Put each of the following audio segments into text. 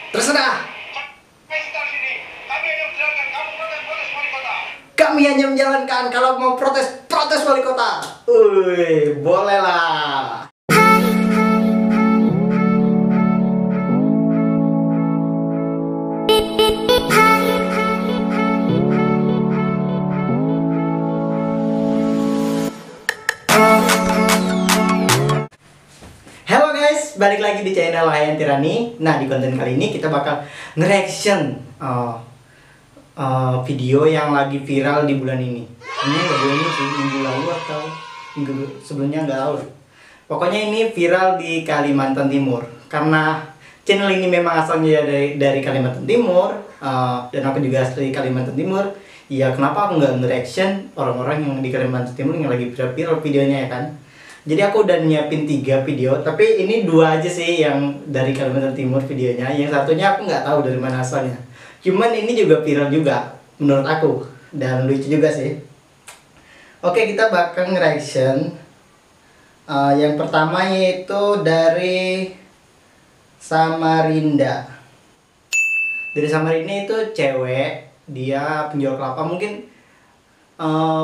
Terserah. Kami hanya menjalankan kalau mau protes, protes wali kota. Boleh lah. Halo guys, balik lagi di channel Hayan Tirani. Nah, di konten kali ini kita bakal nge-reaction video yang lagi viral di bulan ini. Ini ini sih minggu lalu atau minggu sebelumnya, nggak tahu. Pokoknya ini viral di Kalimantan Timur. Karena channel ini memang asalnya dari Kalimantan Timur, dan aku juga asli Kalimantan Timur. Ya kenapa aku nggak nge-reaction orang-orang yang di Kalimantan Timur yang lagi viral videonya, ya kan? Jadi aku udah nyiapin 3 video, tapi ini 2 aja sih yang dari Kalimantan Timur videonya. Yang satunya aku nggak tahu dari mana asalnya. Cuman ini juga viral juga menurut aku, dan lucu juga sih. Oke, kita bakal nge-reaction. Yang pertama yaitu dari Samarinda. Dari Samarinda itu cewek, dia penjual kelapa. Mungkin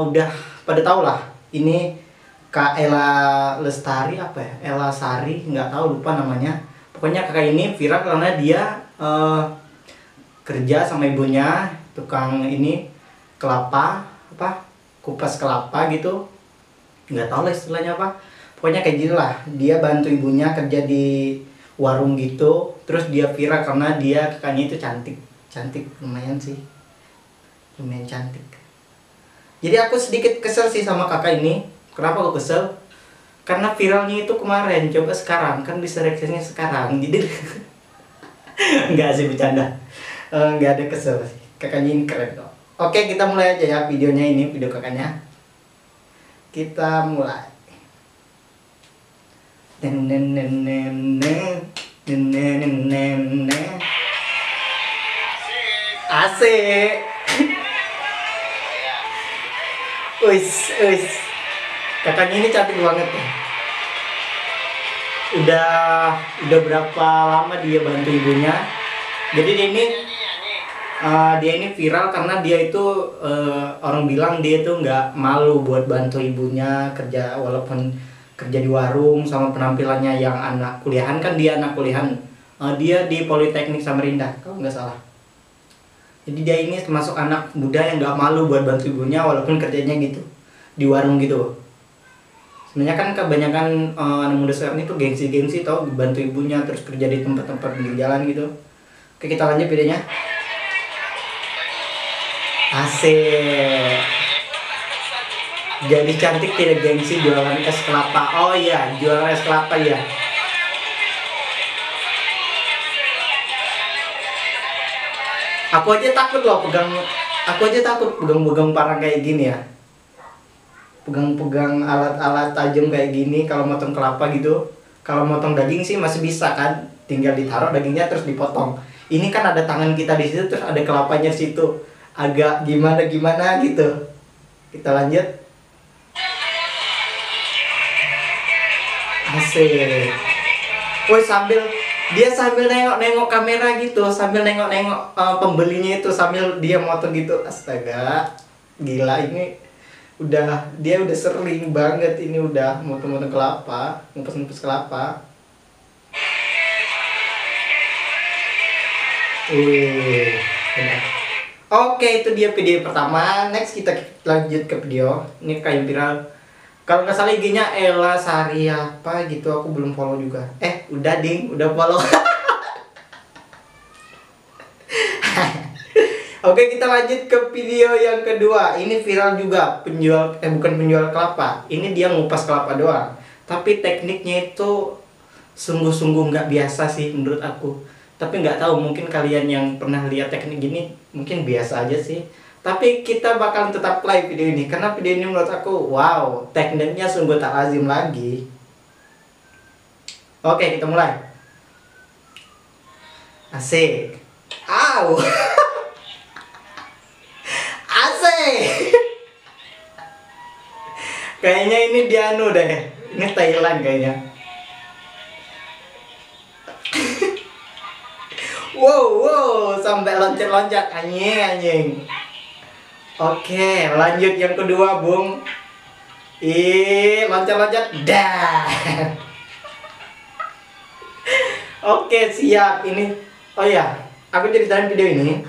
udah pada tahu lah. Ini Kak Ella Lestari apa ya? Ella Sari, nggak tahu, lupa namanya. Pokoknya kakak ini viral karena dia kerja sama ibunya tukang ini kelapa, apa, kupas kelapa gitu, nggak tahu lah istilahnya apa. Pokoknya kayak gitulah, dia bantu ibunya kerja di warung gitu. Terus dia viral karena dia kakaknya itu cantik lumayan sih, lumayan cantik. Jadi aku sedikit kesel sih sama kakak ini. Kenapa aku kesel? Karena viralnya itu kemarin, coba sekarang kan bisa reaksinya sekarang. Jadi nggak sih, bercanda. Nggak ada kesel sih. Kakaknya ini keren kok. Oke, kita mulai aja ya videonya ini, video kakaknya. Kita mulai. Asik. Wis. Kakaknya ini cantik banget ya. Udah berapa lama dia bantu ibunya. Jadi dia ini viral karena dia itu orang bilang dia itu nggak malu buat bantu ibunya kerja, walaupun kerja di warung, sama penampilannya yang anak kuliahan. Kan dia anak kuliahan, dia di Politeknik Samarinda kalau nggak salah. Jadi dia ini termasuk anak muda yang nggak malu buat bantu ibunya walaupun kerjanya gitu di warung gitu. Sebenarnya kan kebanyakan anak muda sekarang itu gengsi tau, bantu ibunya terus kerja di tempat-tempat pinggir jalan gitu. Oke, kita lanjut videonya. Asik. Jadi cantik tidak gengsi jualan es kelapa. Oh iya, jualan es kelapa ya. Aku aja takut pegang parang kayak gini ya. Pegang alat-alat tajam kayak gini kalau motong kelapa gitu. Kalau motong daging sih masih bisa kan, tinggal ditaruh dagingnya terus dipotong. Ini kan ada tangan kita di situ, terus ada kelapanya di situ. Agak gimana gitu. Kita lanjut. Asik. Woi, sambil nengok kamera gitu, sambil nengok pembelinya itu, sambil dia motong gitu. Astaga, gila, ini dia udah sering banget ini, udah motong kelapa, ngupas kelapa. Benar. Oke, itu dia video pertama. Next kita lanjut ke video ini kayak viral. Kalau nggak salah IG-nya Ella Sari apa gitu, aku belum follow juga. Udah ding, udah follow. Oke, kita lanjut ke video yang kedua. Ini viral juga, bukan penjual kelapa. Ini dia ngupas kelapa doang. Tapi tekniknya itu sungguh-sungguh nggak biasa sih menurut aku. Tapi nggak tahu, mungkin kalian yang pernah lihat teknik gini mungkin biasa aja sih. Tapi kita bakal tetap play video ini karena video ini menurut aku wow, tekniknya sungguh tak lazim lagi. Oke, kita mulai. Asik. Au. Asik. Kayaknya ini dia deh. Ini Thailand kayaknya. Wow, sampai loncat-loncat, anjing. Oke, lanjut yang kedua, Bung. Loncat-loncat, dah. Oke, siap. Oh ya, aku ceritain video ini.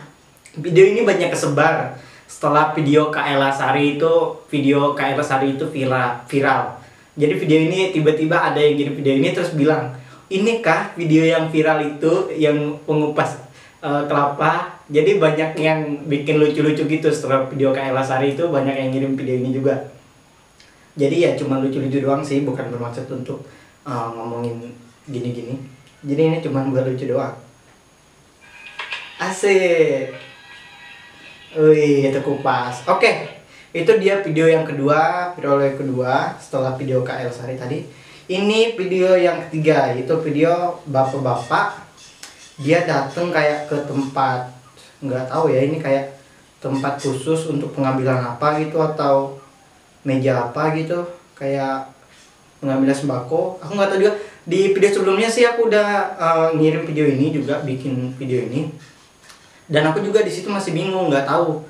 Video ini banyak kesebar setelah video Kak Ella Sari itu viral. Jadi video ini tiba-tiba ada yang kirim video ini terus bilang, "Ini kah video yang viral itu yang pengupas kelapa?" Jadi banyak yang bikin lucu-lucu gitu setelah video Kak Ella Sari itu, banyak yang ngirim video ini juga. Jadi ya cuma lucu-lucu doang sih, bukan bermaksud untuk ngomongin gini-gini. Jadi ini cuma buat lucu doang. Asik. Wih, itu kupas. Oke. Itu dia video yang kedua, viral yang kedua setelah video Kak Ella Sari tadi. Ini video yang ketiga, itu video bapak-bapak. Dia datang kayak ke tempat, nggak tahu ya ini kayak tempat khusus untuk pengambilan apa gitu atau meja apa gitu, kayak pengambilan sembako. Aku nggak tahu juga. Di video sebelumnya sih aku udah ngirim video ini juga, bikin video ini. Dan aku juga di situ masih bingung, nggak tahu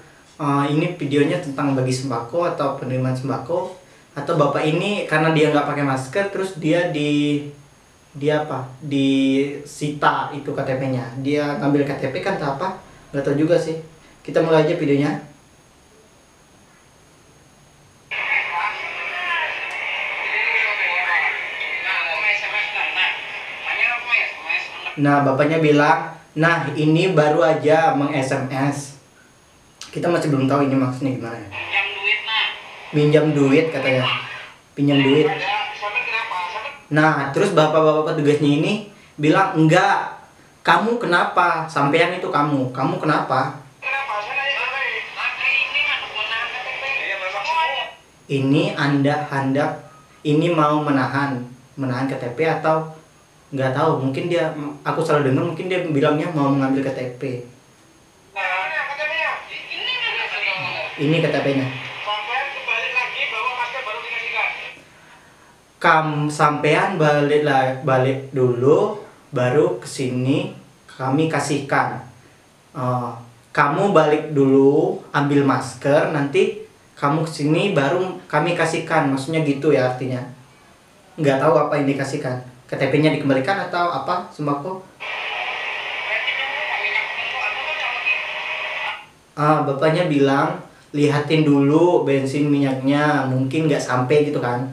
ini videonya tentang bagi sembako atau penerimaan sembako, atau bapak ini karena dia nggak pakai masker terus dia disita itu KTP-nya. Dia ngambil KTP kan atau apa? Nggak tahu juga sih. Kita mulai aja videonya. Nah, bapaknya bilang, "Nah, ini baru aja meng-SMS." Kita masih belum tahu ini maksudnya gimana. Pinjam duit, nah. Pinjam duit katanya. Pinjam duit. Nah, terus bapak-bapak tugasnya ini bilang, "Enggak. Kamu kenapa? Sampean itu kamu. Kamu kenapa?" Ini Anda hendak ini mau menahan KTP atau nggak tahu, mungkin aku salah dengar, mungkin dia bilangnya mau mengambil KTP. Ini KTP-nya. Sampean balik dulu baru kesini kami kasihkan. Kamu balik dulu ambil masker, nanti kamu kesini baru kami kasihkan, maksudnya gitu ya artinya. Nggak tahu apa yang dikasihkan, KTP-nya dikembalikan atau apa, sembako. Bapaknya bilang lihatin dulu bensin minyaknya, mungkin nggak sampai gitu kan,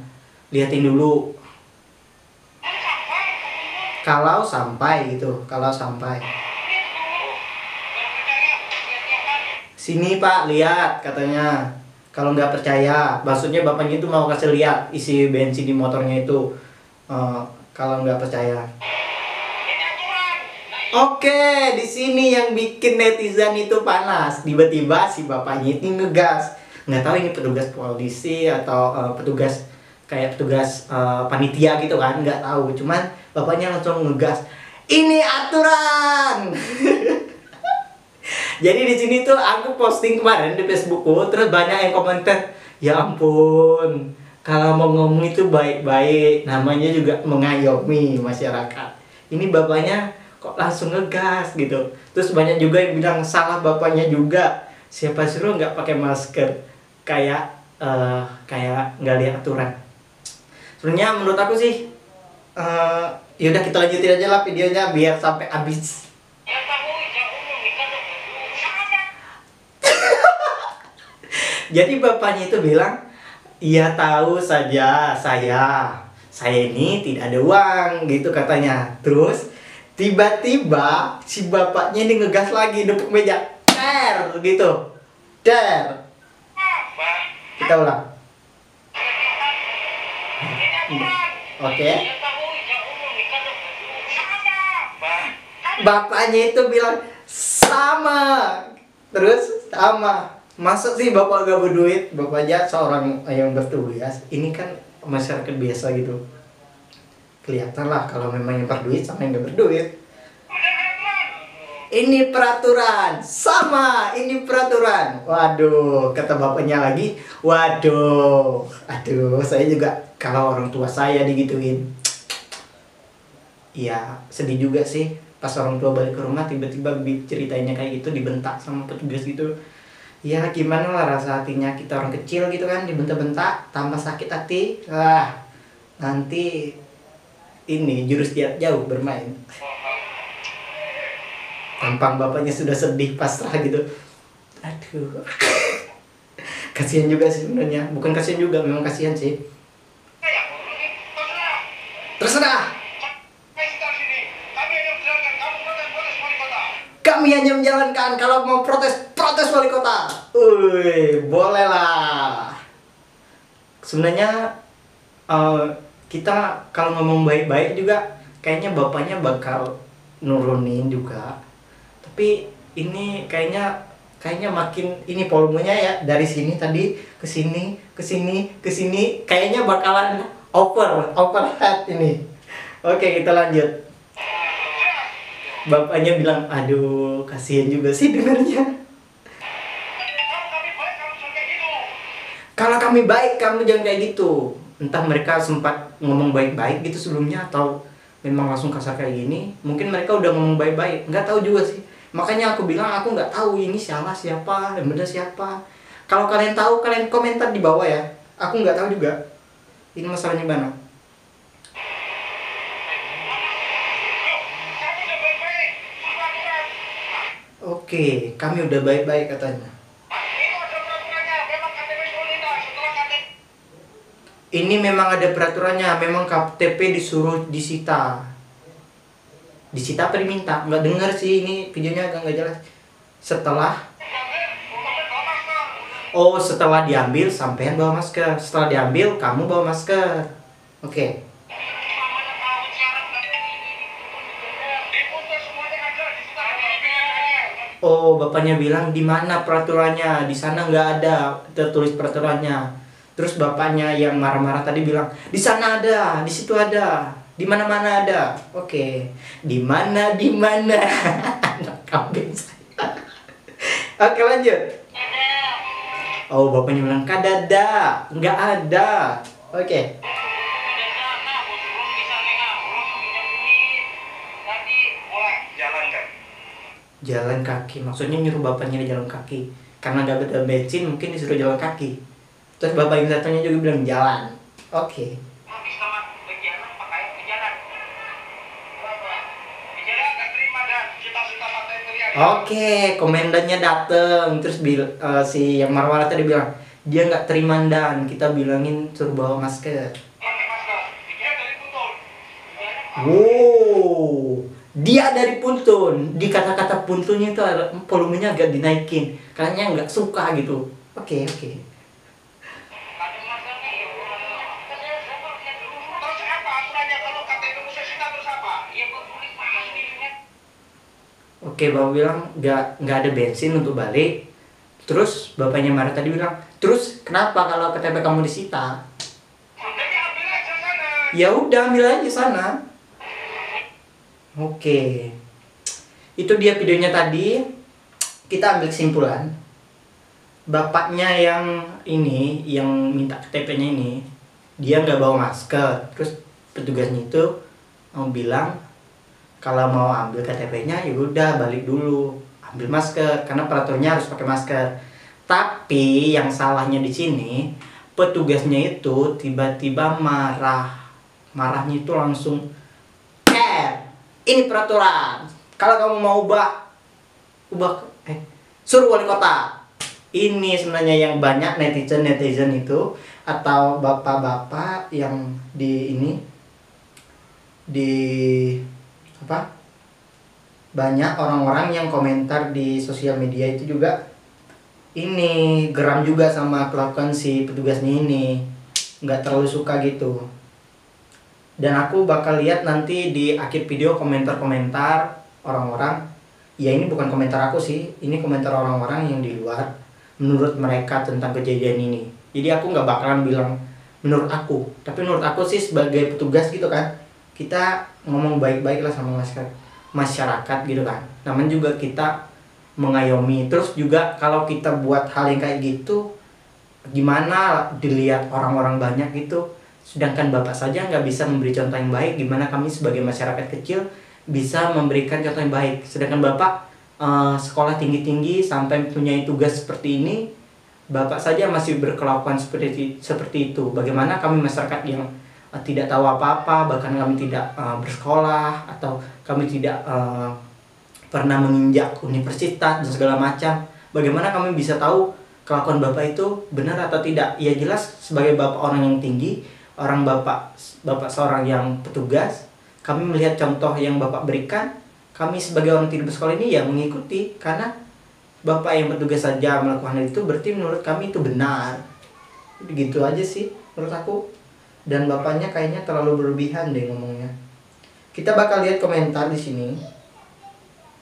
lihatin dulu. Kalau sampai gitu, kalau sampai. Sini Pak, lihat katanya. Kalau nggak percaya, maksudnya bapaknya itu mau kasih lihat isi bensin di motornya itu. Kalau nggak percaya. Oke, di sini yang bikin netizen itu panas. Tiba-tiba si bapaknya itu ngegas. Nggak tahu ini petugas polisi atau petugas panitia gitu kan, nggak tahu. Cuman bapaknya langsung ngegas. Ini aturan. Jadi di sini tuh aku posting kemarin di Facebookku, terus banyak yang komentar, "Ya ampun, kalau mau ngomong itu baik-baik, namanya juga mengayomi masyarakat. Ini bapaknya kok langsung ngegas gitu." Terus banyak juga yang bilang salah bapaknya juga, siapa suruh nggak pakai masker, kayak nggak lihat aturan. Sebenarnya menurut aku sih, yaudah kita lanjutin aja lah videonya biar sampai habis. Jadi bapaknya itu bilang, "Iya tahu saja saya ini tidak ada uang," gitu katanya. Terus tiba-tiba si bapaknya ini ngegas lagi, nepuk meja, der gitu, der. Kita ulang. Oke. Bapaknya itu bilang sama, terus sama. Masa sih bapak gak berduit? Bapak aja seorang yang bertugas. Ini kan masyarakat biasa gitu. Kelihatan lah kalau memang yang berduit sama yang gak berduit. Ini peraturan, sama, ini peraturan. Waduh, kata bapaknya lagi, waduh, aduh, saya juga kalau orang tua saya digituin, ya sedih juga sih. Pas orang tua balik ke rumah tiba-tiba ceritainnya kayak gitu, dibentak sama petugas gitu. Ya gimana lah rasa hatinya kita orang kecil gitu kan, dibentak-bentak tambah sakit hati. Wah, nanti ini jurus jarak jauh bermain. Tampang bapaknya sudah sedih pasrah gitu. Aduh. Kasihan juga sih sebenarnya. Bukan kasihan juga, memang kasihan sih. Terserah. Kami hanya menjalankan, kalau mau protes wali kota. Boleh lah. Sebenarnya kita kalau ngomong baik-baik juga kayaknya bapaknya bakal nurunin juga. Tapi ini kayaknya makin ini volumenya ya, dari sini tadi ke sini, ke sini, ke sini, kayaknya bakalan overhead ini. Oke, kita lanjut. Bapaknya bilang, aduh kasihan juga sih dengarnya. Kalau kami baik, kamu jangan kayak gitu. Entah mereka sempat ngomong baik-baik gitu sebelumnya, atau memang langsung kasar kayak gini. Mungkin mereka udah ngomong baik-baik, nggak tahu juga sih. Makanya aku bilang aku nggak tahu ini salah siapa, yang benar siapa. Kalau kalian tahu, kalian komentar di bawah ya. Aku nggak tahu juga. Ini masalahnya mana? Oke, kami udah baik-baik katanya. Ini memang ada peraturannya, memang KTP disuruh disita. Disita apa diminta? Nggak dengar sih, ini videonya agak nggak jelas. Setelah diambil sampean bawa masker. Setelah diambil kamu bawa masker. Oke. Oh, bapaknya bilang di mana peraturannya? Di sana nggak ada tertulis peraturannya. Terus bapaknya yang marah-marah tadi bilang, di sana ada, di situ ada, di mana-mana ada. Oke, di mana? Anak kambing saya. Oke, lanjut. Oh, bapaknya bilang kadada, nggak ada. Oke. Jalan kaki, maksudnya nyuruh bapaknya jalan kaki. Karena nggak ada bensin, mungkin disuruh jalan kaki. Terus bapak yang satunya juga bilang jalan. Oke. Oke, komandannya dateng. Terus si yang marah-marah tadi bilang dia nggak terima dan kita bilangin suruh bawa masker. Wow, dia dari Puntun. Di kata-kata Puntunnya itu volumenya agak dinaikin, karena nggak suka gitu. Oke. Oke, bapak bilang nggak ada bensin untuk balik. Terus bapaknya marah tadi bilang, terus kenapa kalau KTP kamu disita? Ya udah, ambil aja sana. Oke, itu dia videonya tadi. Kita ambil kesimpulan, bapaknya yang minta KTP-nya ini, dia nggak bawa masker. Terus petugasnya itu mau bilang kalau mau ambil KTP-nya ya udah balik dulu, ambil masker karena peraturannya harus pakai masker. Tapi yang salahnya di sini, petugasnya itu tiba-tiba marahnya itu langsung, ini peraturan, kalau kamu mau ubah suruh wali kota. Ini sebenarnya yang banyak netizen itu, atau bapak-bapak yang banyak orang-orang yang komentar di sosial media itu juga ini geram juga sama kelakuan si petugasnya ini, nggak terlalu suka gitu. Dan aku bakal lihat nanti di akhir video komentar-komentar orang-orang. Ya ini bukan komentar aku sih, ini komentar orang-orang yang di luar, menurut mereka tentang kejadian ini. Jadi aku nggak bakalan bilang menurut aku, tapi menurut aku sih sebagai petugas gitu kan, kita ngomong baik-baik lah sama masyarakat gitu kan. Namanya juga kita mengayomi. Terus juga kalau kita buat hal yang kayak gitu, gimana dilihat orang-orang banyak gitu. Sedangkan bapak saja nggak bisa memberi contoh yang baik, gimana kami sebagai masyarakat kecil bisa memberikan contoh yang baik. Sedangkan Bapak sekolah tinggi-tinggi sampai mempunyai tugas seperti ini, Bapak saja masih berkelakuan seperti itu. Bagaimana kami masyarakat yang tidak tahu apa-apa, bahkan kami tidak bersekolah, atau kami tidak pernah menginjak universitas dan segala macam, bagaimana kami bisa tahu kelakuan Bapak itu benar atau tidak? Ya jelas sebagai Bapak orang yang tinggi, Bapak seorang yang petugas, kami melihat contoh yang Bapak berikan, kami sebagai orang tidak bersekolah ini ya mengikuti, karena Bapak yang bertugas saja melakukan hal itu, berarti menurut kami itu benar. Gitu aja sih menurut aku. Dan Bapaknya kayaknya terlalu berlebihan deh ngomongnya. Kita bakal lihat komentar di sini.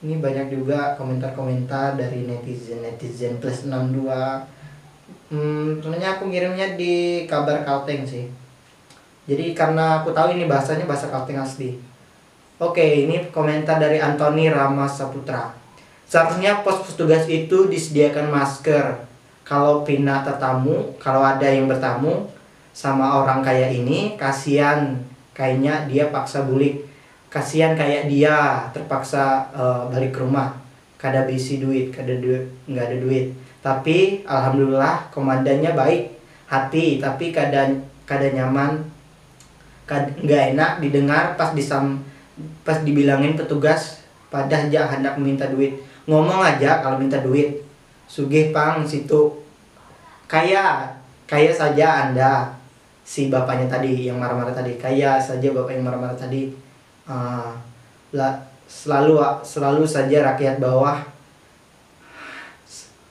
Ini banyak juga komentar-komentar dari netizen plus 62. Sebenarnya aku ngirimnya di kabar Kalteng sih. Jadi karena aku tahu ini bahasanya bahasa Kalteng asli. Oke, ini komentar dari Antoni Rama Saputra. Seharusnya pos petugas itu disediakan masker. Kalau pindah tetamu, kalau ada yang bertamu sama orang kayak ini, kasihan kayaknya dia paksa bulik. Kasihan kayak dia terpaksa balik ke rumah. Kada bisi duit, nggak ada duit. Tapi alhamdulillah komandannya baik hati, tapi kada nyaman, nggak enak didengar pas dibilangin petugas pada aja hendak minta duit. Ngomong aja kalau minta duit. Sugih pang situ. Kayak saja Anda si bapaknya tadi yang marah-marah tadi. Kayak saja bapak yang marah-marah tadi. Selalu saja rakyat bawah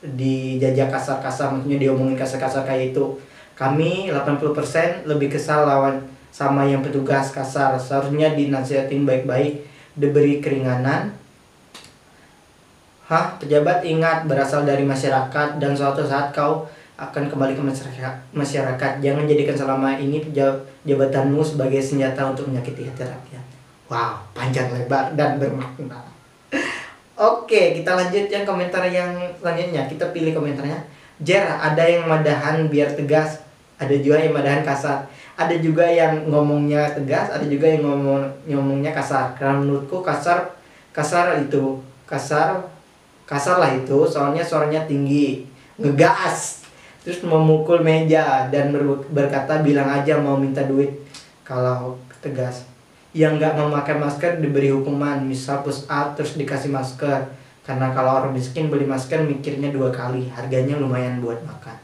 dijajah kasar-kasar, maksudnya diomongin kasar-kasar kayak itu. Kami 80% lebih kesal lawan sama yang petugas kasar. Seharusnya dinasihatin baik-baik, diberi keringanan. Pejabat ingat berasal dari masyarakat dan suatu saat kau akan kembali ke masyarakat. Jangan jadikan selama ini jabatanmu sebagai senjata untuk menyakiti hati rakyat. Wow, panjang lebar dan bermakna. Oke, kita lanjut yang komentar yang selanjutnya. Kita pilih komentarnya. Jer, ada yang madahan biar tegas, ada juga yang madahan kasar. Ada juga yang ngomongnya tegas, ada juga yang ngomongnya kasar. Karena menurutku kasar lah itu, soalnya suaranya tinggi, ngegas, terus memukul meja dan berkata bilang aja mau minta duit. Kalau tegas, yang nggak memakai masker diberi hukuman, misal push up terus dikasih masker. Karena kalau orang miskin beli masker mikirnya 2 kali, harganya lumayan buat makan.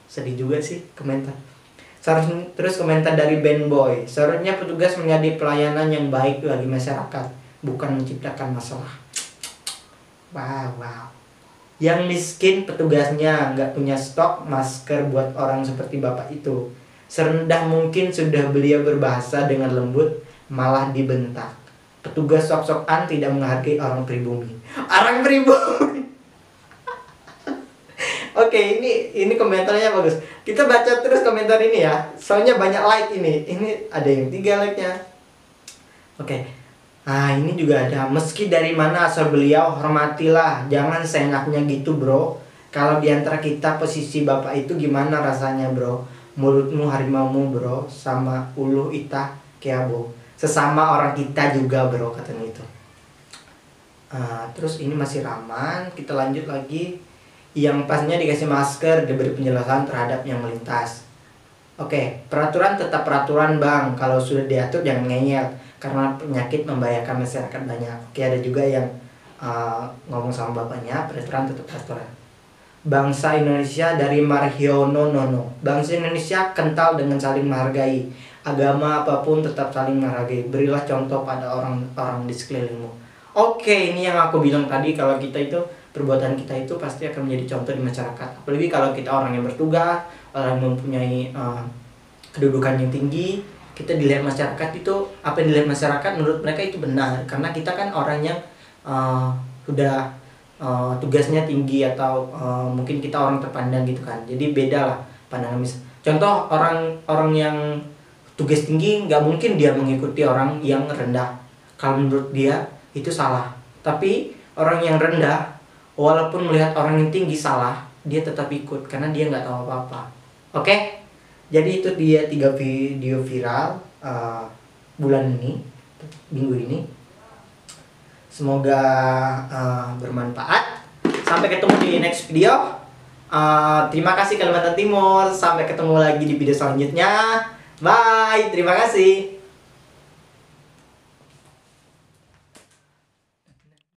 Sedih juga sih komentar. Terus komentar dari Ben Boy, seharusnya petugas menjadi pelayanan yang baik bagi masyarakat, bukan menciptakan masalah. Wow. Yang miskin petugasnya nggak punya stok masker buat orang seperti bapak itu. Serendah mungkin sudah beliau berbahasa dengan lembut, malah dibentak. Petugas sok-sokan tidak menghargai orang pribumi. Oke, ini komentarnya bagus. Kita baca terus komentar ini ya. Soalnya banyak like ini. Ini ada yang 3 like-nya. Oke. Ini juga ada. Meski dari mana asal beliau, hormatilah. Jangan seenaknya gitu, bro. Kalau diantara kita posisi bapak itu gimana rasanya, bro? Mulutmu harimaumu, bro. Sama ulu itah keabo. Sesama orang kita juga, bro, katanya itu. Terus ini masih Raman. Kita lanjut lagi. Yang pasnya dikasih masker, diberi penjelasan terhadap yang melintas. Oke, peraturan tetap peraturan, bang. Kalau sudah diatur jangan ngeyel, karena penyakit membahayakan masyarakat banyak. Oke, ada juga yang ngomong sama bapaknya, peraturan tetap peraturan. Bangsa Indonesia dari Marhiono Nono. Bangsa Indonesia kental dengan saling menghargai. Agama apapun tetap saling menghargai. Berilah contoh pada orang-orang di sekelilingmu. Oke, ini yang aku bilang tadi, kalau kita itu, perbuatan kita itu pasti akan menjadi contoh di masyarakat. Apalagi kalau kita orang yang bertugas, orang yang mempunyai kedudukan yang tinggi, kita dilihat masyarakat itu, apa yang dilihat masyarakat menurut mereka itu benar. Karena kita kan orang yang sudah tugasnya tinggi, atau mungkin kita orang terpandang gitu kan. Jadi beda lah pandangan. Contoh orang yang tugas tinggi nggak mungkin dia mengikuti orang yang rendah. Kalau menurut dia itu salah. Tapi orang yang rendah, walaupun melihat orang yang tinggi salah, dia tetap ikut karena dia nggak tahu apa-apa. Oke? Jadi itu dia 3 video viral bulan ini, minggu ini. Semoga bermanfaat. Sampai ketemu di next video. Terima kasih Kalimantan Timur. Sampai ketemu lagi di video selanjutnya. Bye. Terima kasih.